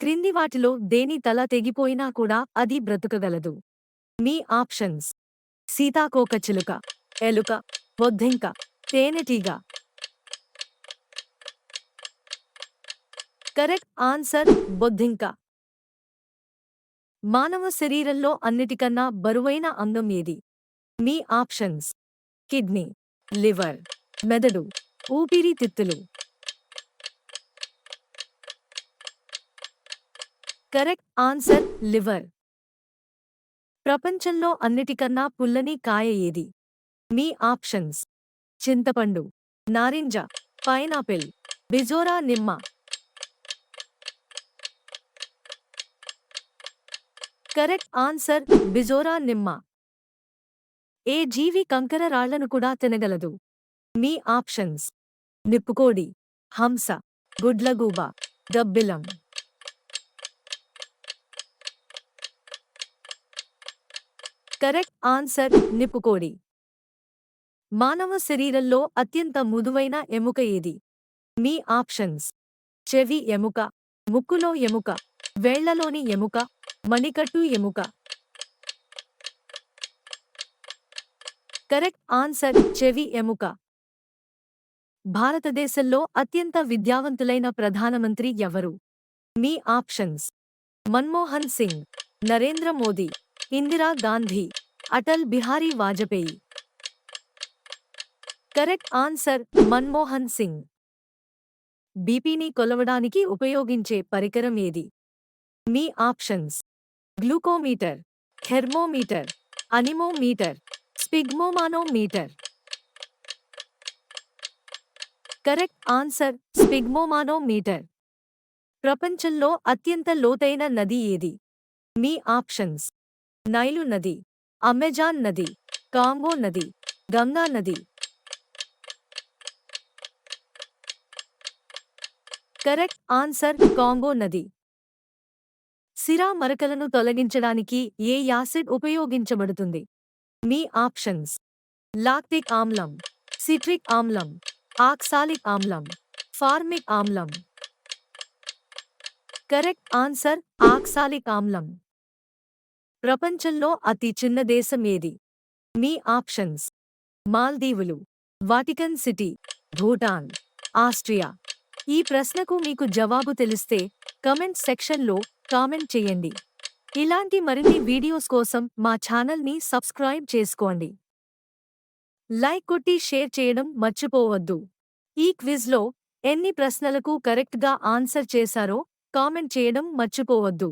క్రింది వాటిలో దేని తల తెగిపోయినా కూడా అది బ్రతుకగలదు? మీ ఆప్షన్స్: సీతాకోకచిలుక, ఎలుక, బొద్దింక, తేనెటీగ. కరెక్ట్ ఆన్సర్ బొద్దింక. మానవ శరీరంలో అన్నిటికన్నా బరువైన అంగం ఏది? మీ ఆప్షన్స్: కిడ్నీ, లివర్, మెదడు, ఊపిరితిత్తులు. Correct answer liver. ప్రపంచంలో అన్నిటికన్నా పుల్లని కాయ ఏది? మీ ఆప్షన్స్: చింతపండు, నారింజ, పైనాపిల్, బిజోరా నిమ్మ. కరెక్ట్ ఆన్సర్ బిజోరా నిమ్మ. ఏ జీవి కంకర రాళ్లను కూడా తినగలదు? మీ ఆప్షన్స్: నిప్పుకోడి, హంస, గుడ్లగూబ, గబ్బిలం. Correct answer నిప్పుకోడి. మానవ శరీరంలో అత్యంత మృదువైన ఎముక ఏది? మీ ఆప్షన్స్: చెవి ఎముక, ముక్కులో ఎముక, వేళ్లలోని ఎముక, మణికట్టు ఎముక. కరెక్ట్ ఆన్సర్ చెవి ఎముక. భారతదేశంలో అత్యంత విద్యావంతులైన ప్రధానమంత్రి ఎవరు? మీ options: Manmohan Singh, Narendra Modi, Indira Gandhi, Atal Bihari Vajpayee. Correct answer Manmohan Singh. బీపీని కొలవడానికి ఉపయోగించే పరికరం ఏది? మీ options: glucometer, thermometer, anemometer, sphygmomanometer. Correct answer sphygmomanometer. ప్రపంచంలో అత్యంత లోతైన నది ఏది? మీ ఆప్షన్స్: నైలు నది, అమెజాన్ నది, కాంగో నది, గంగా నది. కరెక్ట్ ఆన్సర్ కాంగో నది. సిరా మరకలను తొలగించడానికి ఏ యాసిడ్ ఉపయోగించబడుతుంది? మీ ఆప్షన్స్: లాక్టిక్ ఆమ్లం, సిట్రిక్ ఆమ్లం, ఆక్సాలిక్ ఆమ్లం, ఫార్మిక్ ఆమ్లం. కరెక్ట్ ఆన్సర్ ఆక్సాలిక్ ఆమ్లం. ప్రపంచంలో అతి చిన్న దేశం ఏది? మీ ఆప్షన్స్: మాల్దీవులు, వాటికన్ సిటీ, భూటాన్, ఆస్ట్రియా. ఈ ప్రశ్నకు మీకు జవాబు తెలిస్తే కమెంట్ సెక్షన్లో కామెంట్ చేయండి. ఇలాంటి మరిన్ని వీడియోస్ కోసం మా ఛానల్ని సబ్స్క్రైబ్ చేసుకోండి. లైక్ కొట్టి షేర్ చేయడం మర్చిపోవద్దు. ఈ క్విజ్లో ఎన్ని ప్రశ్నలకు కరెక్ట్గా ఆన్సర్ చేశారో కామెంట్ చేయడం మర్చిపోవద్దు.